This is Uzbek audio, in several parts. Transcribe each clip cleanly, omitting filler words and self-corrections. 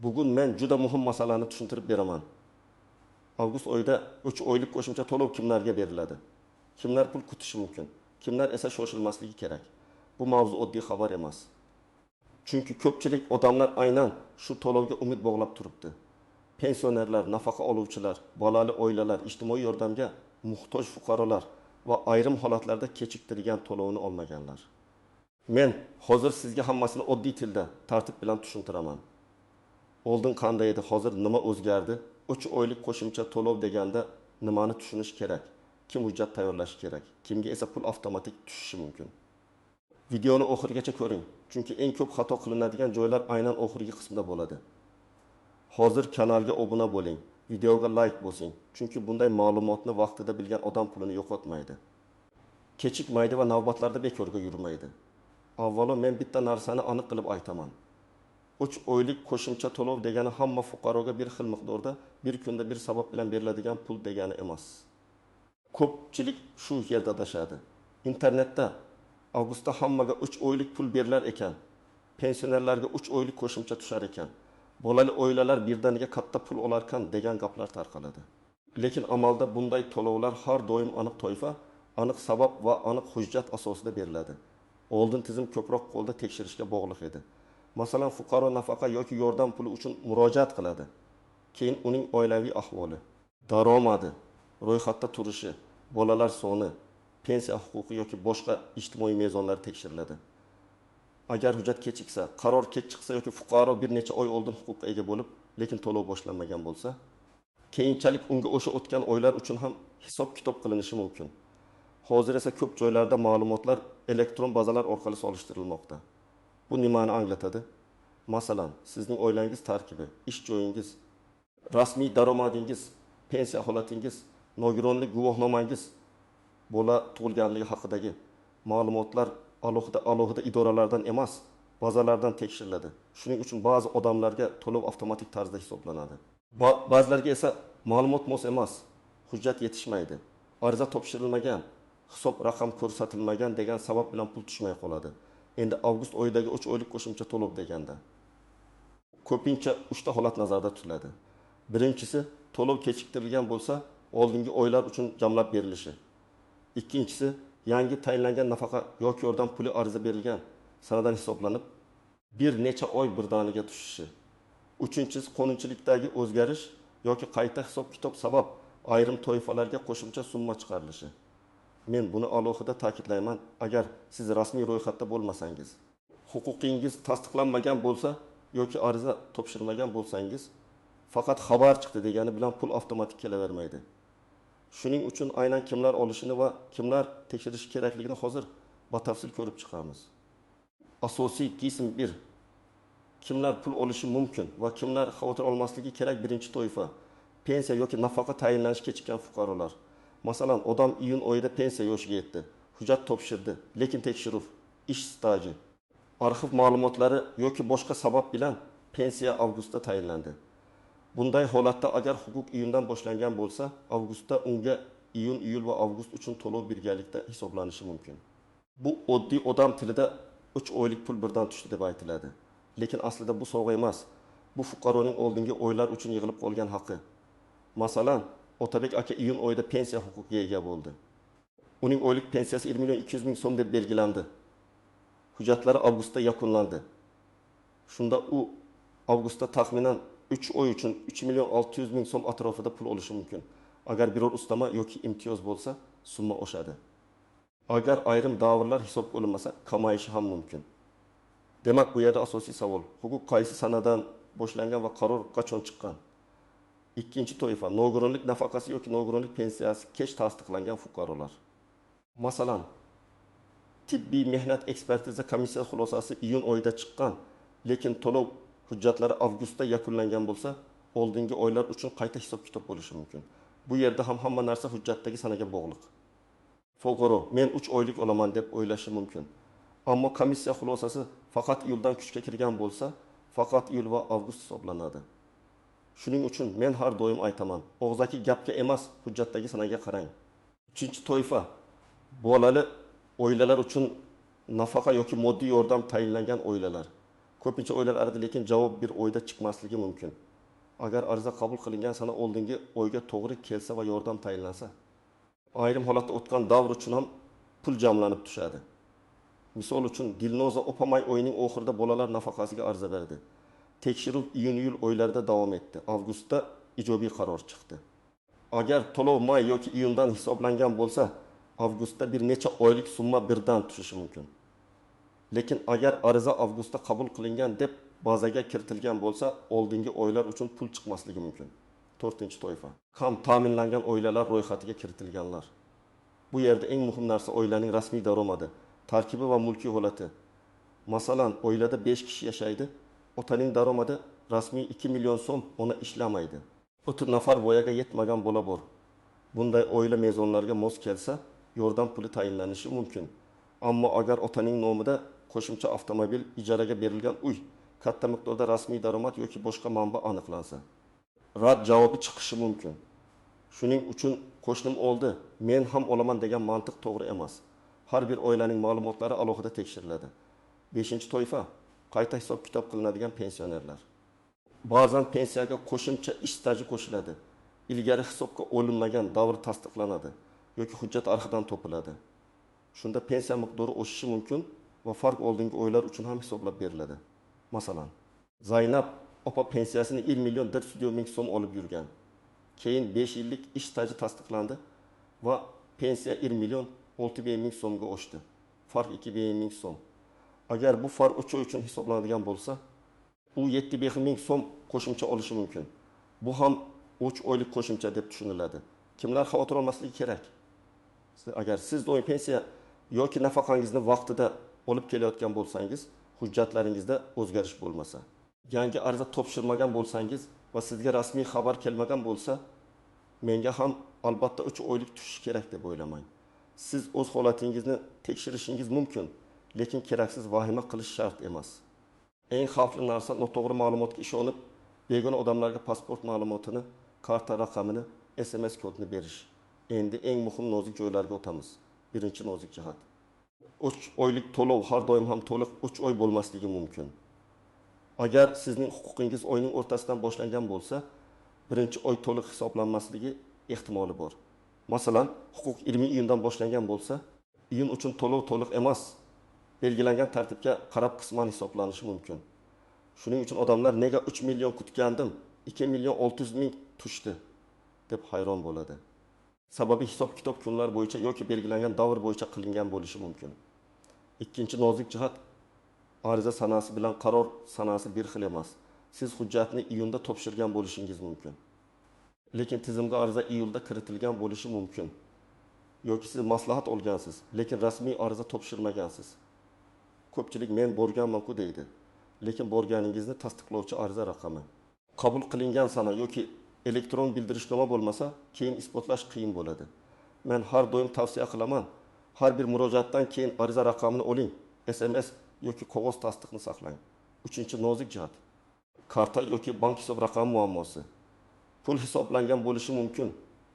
Bugun men juda muhim masalani tushuntirib beraman. Avgust oyida 3 oylik qo'shimcha to'lov kimlarga beriladi? Kimlar pul kutishi mumkin? Kimlar esa shoshilmasligi kerak? Bu mavzu oddiy xabar emas. Chunki ko'pchilik odamlar aynan shu to'lovga umid bog'lab turibdi. Pensionerlar, nafaqa oluvchilar, bolali oilalar, ijtimoiy yordamga muhtoj fuqarolar va ayrim holatlarda kechiktirilgan to'lovni olmaganlar. Men hozir sizga hammasini oddiy tilda, tartib bilan tushuntiraman. Oldin qanday edi, hozir nima o'zgardi? 3 oylik qo'shimcha to'lov deganda nimani tushunish kerak? Kim hujjat tayyorlashi kerak? Kimga esa pul avtomatik tushishi mumkin? Videoni oxirigacha ko'ring, chunki eng ko'p xato qilinadigan joylar aynan oxirgi qismda bo'ladi. Hozir kanalga obuna bo'ling, videoga like bosing, chunki bunday ma'lumotni vaqtida bilgan odam pulini yo'qotmaydi. Kechikmaydi va navbatlarda bekorga yurmaydi. Avvalo men bitta narsani aniq qilib aytaman. 3 oylik qo'shimcha to'lov degani hamma fuqaroga bir xil miqdorda bir kunda bir sabab bilan beriladigan pul degani emas. Ko'pchilik shu yerda adashadi. Internetda avgustda hammaga 3 oylik pul berilar ekan, pensionerlarga 3 oylik qo'shimcha tushar ekan, bolali oilalar birdaniga katta pul olarkan degan gaplar tarqaladi. Lekin amalda bunday to'lovlar har doim aniq toifa, aniq sabab va aniq hujjat asosida beriladi. Oldin tizim ko'proq qo'lda tekshirishga bog'liq edi. Masalan, fuqaro nafaqa yoki yordam puli uchun murojaat qiladi. Keyin uning oilaviy ahvoli, daromadi, ro'yxatda turishi, bolalar soni, pensiya huquqi yoki boshqa ijtimoiy mezonlar tekshiriladi. Agar hujjat kechiksa, qaror kech chiqsa yoki fuqaro bir necha oy oldin huquqqa ega bo'lib, lekin to'lov boshlanmagan bo'lsa, keyinchalik unga o'sha o'tgan oylar uchun ham hisob-kitob qilinishi mumkin. Hozir esa ko'p joylarda ma'lumotlar elektron bazalar orqali solishtirilmoqda. Bu nimani anglatadi? Masalan, sizning oilangiz tarkibi, ish joyingiz, rasmiy daromadingiz, pensiya holatingiz, nogironlik guvohnomangiz, bola tug'ilganligi haqidagi ma'lumotlar alohida idoralardan emas, bazalardan tekshiriladi. Shuning uchun ba'zi odamlarga to'lov avtomatik tarzda hisoblanadi. Ba'zilarga esa ma'lumot mos emas, hujjat yetishmaydi, ariza topshirilmagan, hisob raqam ko'rsatilmagan degan sabab bilan pul tushmay qoladi. Endi avgust oyidagi 3 oylik qo'shimcha to'lov deganda ko'pincha 3 ta holat nazarda tutiladi. Birinchisi, to'lov kechiktirilgan bo'lsa, oldingi oylar uchun jamlab berilishi. Ikkinchisi, yangi tayinlangan nafaqa yoki yordam puli ariza berilgan sanadan hisoblanib, bir necha oy birdaniga tushishi. Uchinchisi, qonunchilikdagi o'zgarish yoki qayta hisob-kitob sabab ayrim toifalarga qo'shimcha summa chiqarilishi. Men buni alohida ta'kidlayman, agar siz rasmiy ro'yxatda bo'lmasangiz, huquqingiz tasdiqlanmagan bo'lsa yoki ariza topshirilmagan bo'lsangiz, faqat xabar chiqdi degani bilan pul avtomatik kelavermaydi. Shuning uchun aynan kimlar olishini va kimlar tekshirish kerakligini hozir batafsil ko'rib chiqamiz. Asosiy qism 1. Kimlar pul olishi mumkin va kimlar xavotir olmasligi kerak? Birinchi toifa, pensiya yoki nafaqa tayinlanishi kechikkan fuqarolar. Masalan, odam iyun oyida pensiya yoshiga yetdi, hujjat topshirdi, lekin tekshiruv, ish staji, arxiv ma'lumotlari yoki boshqa sabab bilan pensiya avgustda tayinlandi. Bunday holatda agar huquq iyundan boshlangan bo'lsa, avgustda unga iyun, iyul va avgust uchun to'lov birgalikda hisoblanishi mumkin. Bu oddiy odam tilida 3 oylik pul birdan tushdi deb aytiladi. Lekin aslida bu sovg'a emas. Bu fuqaroning oldingi oylar uchun yig'ilib qolgan haqqi. Masalan, Otabek aka iyun oyida pensiya huquqiga ega bo'ldi. Uning oylik pensiyasi 1.200.000 so'm deb belgilandi. Hujjatlari avgustda yakunlandi. Shunda u avgustda taxminan 3 oy uchun 3.600.000 so'm atrofida pul olishi mumkin. Agar biror ustama yoki imtiyoz bo'lsa, summa oshadi. Agar ayrim davrlar hisob qilinmasa, kamayishi ham mumkin. Demak, bu yerda asosiy savol, huquq qaysi sanadan boshlangan va qaror qachon chiqqan? Ikkinchi toifa, nogironlik nafaqasi yoki nogironlik pensiyasi kech tasdiqlangan fuqarolar. Masalan, tibbiy mehnat ekspertiza komissiyasi xulosasi iyun oyida chiqqan, lekin to'lov hujjatlari avgustda yakunlangan bo'lsa, oldingi oylar uchun qayta hisob-kitob bo'lishi mumkin. Bu yerda ham hamma narsa hujjatdagi sanaga bog'liq. Fuqaro, men 3 oylik olaman deb o'ylashi mumkin. Ammo komissiya xulosasi faqat iyuldan kuchga kirgan bo'lsa, faqat iyul va avgust hisoblanadi. Shuning uchun men har doim aytaman, og'zaki gapga emas, hujjatdagi sanaga qarang. Uchinchi toifa, bolali oilalar uchun nafaqa yoki moddiy yordam tayinlangan oilalar. Ko'pincha o'ylar arada, lekin javob bir o'yda chiqmasligi mumkin. Agar ariza qabul qilingan sana oldingi o'yga to'g'ri kelsa va yordam tayinlansa, ayrim holatda o'tgan davr uchun ham pul jamlanib tushadi. Misol uchun Dilnoza Opamay o'yining oxirida bolalar nafaqasiga ariza berdi. Tekshiruv iyun-iyul oylarida davom etdi. Avgustda ijobiy qaror chiqdi. Agar to'lov may yoki iyundan hisoblangan bo'lsa, avgustda bir necha oylik summa birdan tushishi mumkin. Lekin agar ariza avgustda qabul qilingan deb bazaga kiritilgan bo'lsa, oldingi oylar uchun pul chiqmasligi mumkin. 4-toifa. Kam ta'minlangan oilalar ro'yxatiga kiritilganlar. Bu yerda eng muhim narsa oilaning rasmiy daromadi, tarkibi va mulkiy holati. Masalan, oilada 5 kishi yashaydi. Otaning daromadi rasmiy 2 million so'm, ona ishlamaydi. 30 nafar voyaga yetmagan bola bor. Bunday oila mezonlariga mos kelsa, yordam puli tayinlanishi mumkin. Ammo agar otaning nomida qo'shimcha avtomobil, ijaraga berilgan uy, katta miqdorda rasmiy daromad yoki boshqa manba aniqlansa, rad javobi chiqishi mumkin. Shuning uchun qo'shnim oldi, men ham olaman degan mantiq to'g'ri emas. Har bir oilaning ma'lumotlari alohida tekshiriladi. 5-toifa qayta hisob-kitob qilinadigan pensionerlar. Ba'zan pensiyaga qo'shimcha ish staji qo'shiladi. Ilgari hisobga olinmagan davr tasdiqlanadi yoki hujjat arxidan topiladi. Shunda pensiya miqdori o'sishi mumkin va farq oldingi oylar uchun ham hisoblab beriladi. Masalan, Zaynab opa pensiyasini 1 million 400 ming so'm olib yurgan. Keyin 5 yillik ish staji tasdiqlandi va pensiya 1 million 600 ming so'mga oshdi. Farq 200 ming so'm. Agar bu farq 3 oy uchun hisoblanadigan bo'lsa, u 700 ming so'm qo'shimcha olishi mumkin. Bu ham 3 oylik qo'shimcha deb tushuniladi. Kimlar xavotir olmasligi kerak? Agar siz doim pensiya yoki nafaqangizni vaqtida olib kelayotgan bo'lsangiz, hujjatlaringizda o'zgarish bo'lmasa, yangi ariza topshirmagan bo'lsangiz va sizga rasmiy xabar kelmagan bo'lsa, menga ham albatta 3 oylik tushishi kerak deb o'ylamang. Siz o'z holatingizni tekshirishingiz mumkin, lekin keraksiz vahima qilish shart emas. Eng xavfli narsa noto'g'ri ma'lumotga ishonib, begona odamlarga pasport ma'lumotini, karta raqamini, SMS kodini berish. Endi eng muhim nozik joylarga o'tamiz. Birinchi nozik jihat. 3 oylik to'lov har doim ham to'liq 3 oy bo'lmasligi mumkin. Agar sizning huquqingiz oyning o'rtasidan boshlangan bo'lsa, birinchi oy to'liq hisoblanmasligi ehtimoli bor. Masalan, huquq 20 iyundan boshlangan bo'lsa, iyun uchun to'lov to'liq emas, belgilangan tartibga qarab qisman hisoblanishi mumkin. Shuning uchun odamlar nega 3 million kutgandim, 2 million 600 ming tushdi deb hayron bo'ladi. Sababi hisob-kitob kunlar bo'yicha yoki belgilangan davr bo'yicha qilingan bo'lishi mumkin. Ikkinchi nozik jihat, ariza sanasi bilan qaror sanasi bir xil emas. Siz hujjatni iyunda topshirgan bo'lishingiz mumkin. Lekin tizimga ariza iyulda kiritilgan bo'lishi mumkin. Yoki siz maslahat olgansiz, lekin rasmiy ariza topshirmagansiz. Ko'pchilik men borganman-ku deydi. Lekin borganingizni tasdiqlovchi ariza raqami, qabul qilingan sana yoki elektron bildirishnoma bo'lmasa, keyin isbotlash qiyin bo'ladi. Men har doim tavsiya qilaman, har bir murojaatdan keyin ariza raqamini oling, SMS yoki qog'oz tasdiqni saqlang. 3-nozik jihat. Karta yoki bank hisob raqami muammosi. Pul hisoblangan bo'lishi mumkin,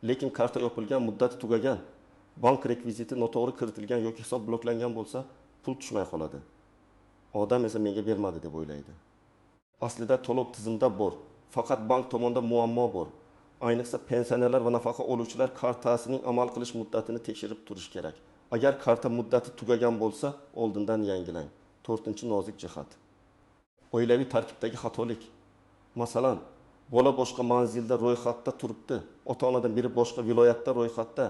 lekin karta yopilgan, muddati tugagan, bank rekviziti noto'g'ri kiritilgan yoki hisob bloklangan bo'lsa, pul tushmay qoladi. Odam esa menga bermadi deb o'ylaydi. Aslida to'lov tizimda bor, faqat bank tomonidan muammo bor. Ayniqsa pensionerlar va nafaqa oluvchilar kartasining amal qilish muddatini tekshirib turish kerak. Agar karta muddati tugagan bo'lsa, oldindan yangilang. 4-nozik jihat. Oilaviy tarkibdagi xatolik. Masalan, bola boshqa manzilda ro'yxatda turibdi, ota-onadan biri boshqa viloyatda ro'yxatda,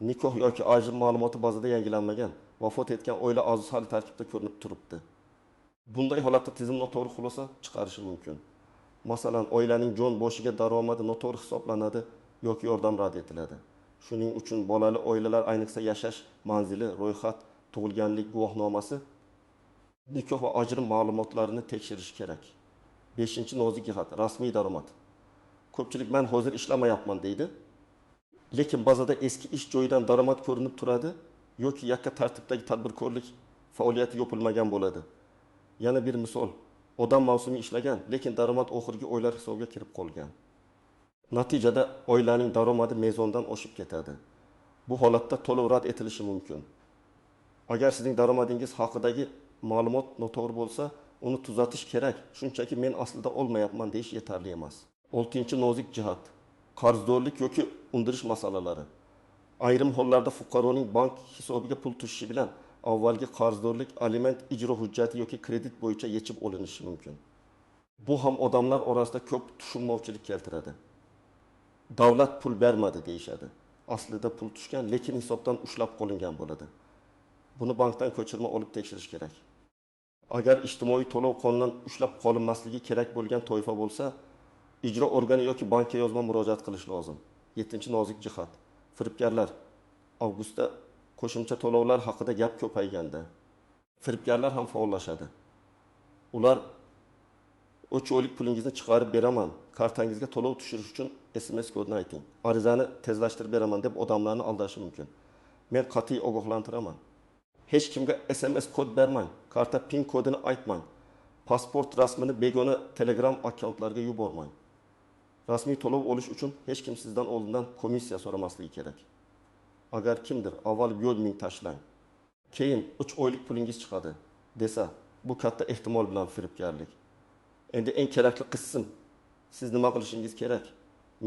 nikoh yoki ajrim ma'lumoti bazada yangilanmagan, vafot etgan oila a'zosi hali tarkibda ko'rinib turibdi. Bunday holatda tizim noto'g'ri xulosa chiqarishi mumkin. Masalan, oilaning jon boshiga daromadi noto'g'ri hisoblanadi yoki yordam rad etiladi. Shuning uchun bolali oilalar, ayniqsa yashash manzili, ro'yxat, tug'ilganlik guvohnomasi, nikoh va ajrim ma'lumotlarini tekshirish kerak. 5-nozik jihat, rasmiy daromad. Ko'pchilik men hozir ishlamayapman deydi. Lekin bazada eski ish joyidan daromad ko'rinib turadi yoki yakka tartibdagi tadbirkorlik faoliyati yopilmagan bo'ladi. Yana bir misol, odam mavsumiy ishlagan, lekin daromad oxirgi oylar hisobiga kirib qolgan. Natijada oilaning daromadi mezondan oshib ketadi. Bu holatda to'lov rad etilishi mumkin. Agar sizning daromadingiz haqidagi ma'lumot noto'g'ri bo'lsa, uni tuzatish kerak. Shunchaki men aslida olmayapman deyish yetarli emas. 6-nozik jihat qarzdorlik yoki undirish masalalari. Ayrim hollarda fuqaroning bank hisobiga pul tushishi bilan avvalgi qarzdorlik, aliment, ijro hujjati yoki kredit bo'yicha yechib olinishi mumkin. Bu ham odamlar orasida ko'p tushunmovchilik keltiradi. Davlat pul bermadi deyishadi. Aslida pul tushgan, lekin hisobdan ushlab qolingan bo'ladi. Buni bankdan ko'chirma olib tekshirish kerak. Agar ijtimoiy to'lov qonunidan ushlab qolinmasligi kerak bo'lgan toifa bo'lsa, ijro organi yoki bankka yozma murojaat qilish lozim. 7-nozik jihat. Firibgarlar. Avgustda qo'shimcha to'lovlar haqida gap ko'payganda, firibgarlar ham faollashadi. Ular 3 oylik pulingizni chiqarib beraman, kartangizga to'lov tushirish uchun SMS kodini ayting. Arizani tezlashtirib beraman deb odamlarni aldashi mumkin. Men qat'iy ogohlantiraman. Hech kimga SMS kod bermang, karta PIN kodini aytmang. Pasport rasmini begona Telegram akkauntlarga yubormang. Rasmiy to'lov olish uchun hech kim sizdan oldindan komissiya so'ramasligi kerak. Agar kimdir avval yo'l ming tashlang, keyin 3 oylik pulingiz chiqadi desa, bu katta ehtimol bilan firibgarlik. Endi eng kerakli qism, siz nima qilishingiz kerak?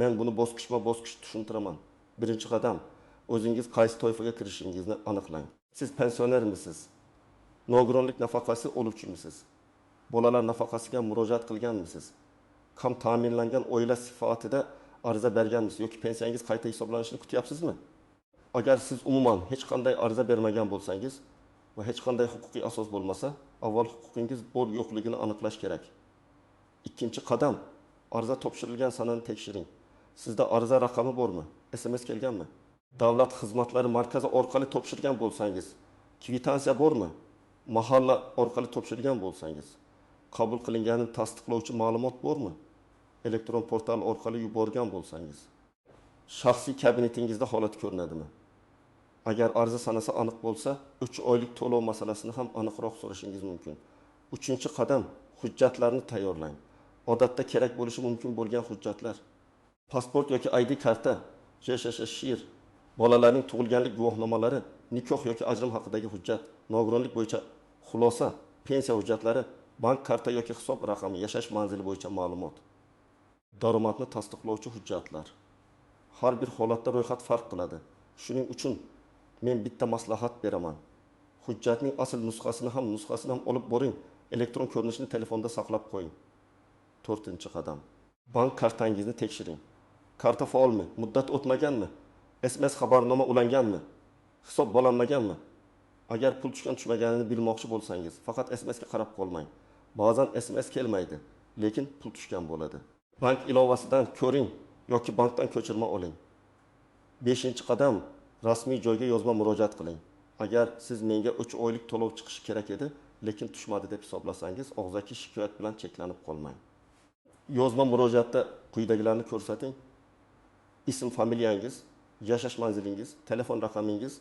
Men buni bosqichma-bosqich tushuntiraman. Birinchi qadam, o'zingiz qaysi toifaga kirishingizni aniqlang. Siz pensionermisiz? Nogironlik nafaqasi oluvchimisiz? Bolalar nafaqasiga murojaat qilganmisiz? Kam ta'minlangan oila sifatida ariza berganmisiz yoki pensiyangiz qayta hisoblanishini kutyapsizmi? Agar siz umuman hech qanday ariza bermagan bo'lsangiz va hech qanday huquqiy asos bo'lmasa, avval huquqingiz bor yo'qligini aniqlash kerak. Ikkinchi qadam, ariza topshirilgan sanani tekshiring. Sizda ariza raqami bormi? SMS kelganmi? Davlat xizmatlari markazi orqali topshirgan bo'lsangiz, kvitansiya bormi? Mahalla orqali topshirgan bo'lsangiz, qabul qilinganini tasdiqlovchi ma'lumot bormi? Elektron portal orqali yuborgan bo'lsangiz, shaxsiy kabinetingizda holat ko'rinadimi? Agar ariza sanasi aniq bo'lsa, 3 oylik to'lov masalasini ham aniqroq so'rashingiz mumkin. 3-qadam, hujjatlarni tayyorlang. Odatda kerak bo'lishi mumkin bo'lgan hujjatlar: pasport yoki ID karta, JSH shir, bolalarning tug'ilganlik guvohnomalari, nikoh yoki ajrim haqidagi hujjat, nogironlik bo'yicha xulosa, pensiya hujjatlari, bank karta yoki hisob raqami, yashash manzili bo'yicha ma'lumot, daromadni tasdiqlovchi hujjatlar. Har bir holatda ro'yxat farq qiladi. Shuning uchun men bitta maslahat beraman. Hujjatning asl nusxasini ham olib boring. Elektron ko'rinishini telefonda saqlab qo'ying. 4-qadam. Bank kartangizni tekshiring. Karta faolmi? Muddat o'tmaganmi? SMS xabarnoma ulanganmi? Hisob bo'lanmaganmi? Agar pul tushmaganini bilmoqchi bo'lsangiz, faqat SMS ga qarab qolmang. Ba'zan SMS kelmaydi, lekin pul tushgan bo'ladi. Bank ilovasidan ko'ring yoki bankdan ko'chirma oling. 5-qadam, rasmiy joyga yozma murojaat qiling. Agar siz menga 3 oylik to'lov chiqishi kerak edi, lekin tushmadi deb hisoblasangiz, og'zaki shikoyat bilan cheklanib qolmang. Yozma murojaatda quyidagilarni ko'rsating: ism, familiyangiz, yashash manzilingiz, telefon raqamingiz,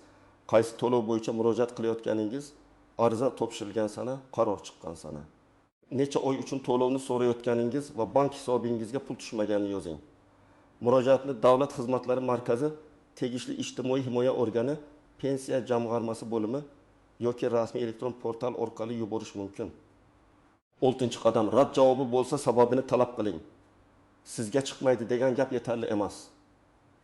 qaysi to'lov bo'yicha murojaat qilayotganingiz, ariza topshirilgan sana, qaror chiqqan sana, necha oy uchun to'lovni so'rayotganingiz va bank hisobingizga pul tushmaganini yozing. Murojaatni Davlat xizmatlari markazi, tegishli ijtimoiy himoya organi, pensiya jamg'armasi bo'limi yoki rasmiy elektron portal orqali yuborish mumkin. 6-qadam, rad javobi bo'lsa sababini talab qiling. Sizga chiqmaydi degan gap yetarli emas.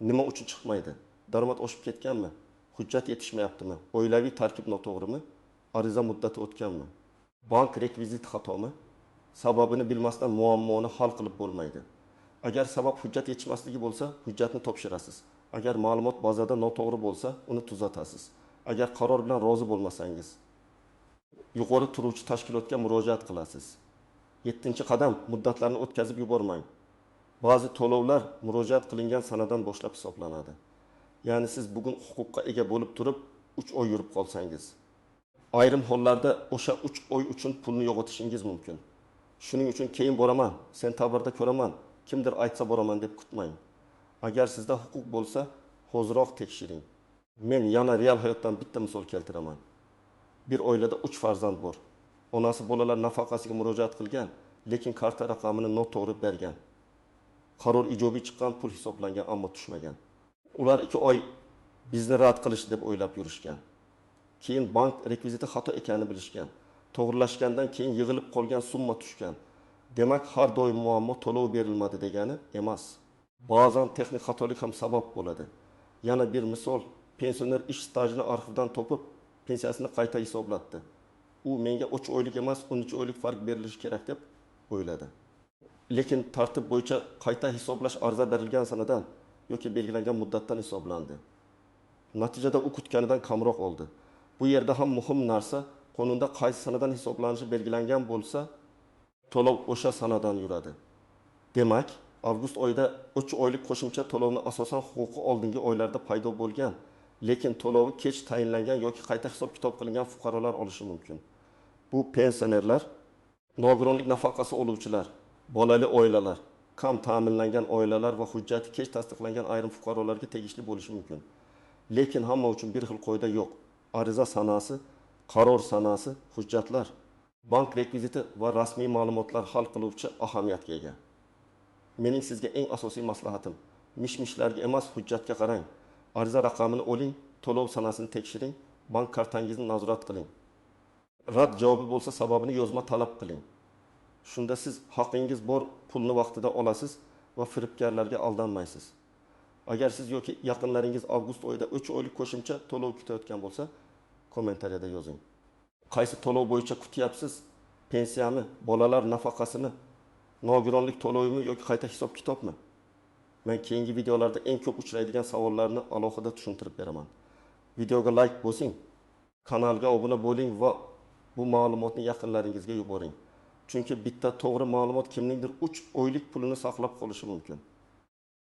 Nima uchun chiqmaydi? Daromad oshib ketganmi? Hujjat yetishmayaptimi? Oilaviy tarkib noto'g'rimi? Ariza muddati o'tganmi? Bank rekvizit xatomi? Sababini bilmasdan muammoni hal qilib bo'lmaydi. Agar sabab hujjat yetishmasligi bo'lsa, hujjatni topshirasiz. Agar ma'lumot bazada noto'g'ri bo'lsa, uni tuzatasiz. Agar qaror bilan rozi bo'lmasangiz, yuqori turuvchi tashkilotga murojaat qilasiz. 7-qadam, muddatlarni o'tkazib yubormang. Ba'zi to'lovlar murojaat qilingan sanadan boshlab hisoblanadi. Ya'ni siz bugun huquqqa ega bo'lib turib 3 oy yurib qolsangiz, ayrim hollarda o'sha 3 oy uchun pulni yo'qotishingiz mumkin. Shuning uchun keyin boraman, sentabrda ko'raman, kimdir aytsa boraman deb kutmang. Agar sizda huquq bo'lsa, hoziroq tekshiring. Men yana real hayotdan bitta misol keltiraman. Bir oilada 3 farzand bor. Onasi bolalar nafaqasiga murojaat qilgan, lekin karta raqamini noto'g'ri bergan. Qaror ijobiy chiqqan, pul hisoblangan, ammo tushmagan. Ular 2 oy bizni rad qilish deb o'ylab yurishgan. Keyin bank rekviziti xato ekanini bilishgan. to'g'rilashgandan keyin yig'ilib qolgan summa tushgan. Demak, har doim muammo to'lov berilmadi degani emas. Ba'zan texnik xatolik ham sabab bo'ladi. Yana bir misol, pensioner ish stajini arxivdan topib, pensiyasini qayta hisoblatdi. U menga 3 oylik emas, 13 oylik farq berilishi kerak deb o'yladi. Lekin tartib bo'yicha qayta hisoblash ariza berilgan sanadan yoki belgilangan muddatdan hisoblandi. Natijada u kutganidan kamroq oldi. Bu yerda ham muhim narsa, qonunda qaysi sanadan hisoblanishi belgilangan bo'lsa, to'lov o'sha sanadan yuradi. Demak, avgust oyida 3 oylik qo'shimcha to'lovni asosan huquqi oldingi oylarda paydo bo'lgan, lekin to'lovi kech tayinlangan yoki qayta hisob-kitob qilingan fuqarolar olishi mumkin. Bu pensionerlar, nogironlik nafaqasi oluvchilar, bolali oilalar, kam ta'minlangan oilalar va hujjati kech tasdiqlangan ayrim fuqarolarga tegishli bo'lishi mumkin. Lekin hamma uchun bir xil qoida yo'q. Ariza sanasi, qaror sanasi, hujjatlar, bank rekviziti va rasmiy ma'lumotlar hal qiluvchi ahamiyatga ega. Mening sizga eng asosiy maslahatim, mish-mishlarga emas, hujjatga qarang. Ariza raqamini oling, to'lov sanasini tekshiring, bank kartangizni nazorat qiling. Rad javobi bo'lsa, sababini yozma talab qiling. Shunda siz haqingiz bor pulni vaqtida olasiz va firibgarlarga aldanmaysiz. Agar siz yoki yaqinlaringiz avgust oyida 3 oylik qo'shimcha to'lov kutayotgan bo'lsa, kommentariyada yozing. Qaysi to'lov bo'yicha kutyapsiz? Pensiyami, bolalar nafaqasini, nogironlik to'lovimi yoki qayta hisob-kitobmi? Men keyingi videolarda eng ko'p uchraydigan savollarni alohida tushuntirib beraman. Videoga like bosing, kanalga obuna bo'ling va bu ma'lumotni yaqinlaringizga yuboring. Chunki bitta to'g'ri ma'lumot kimningdir 3 oylik pulini saqlab qolishi mumkin.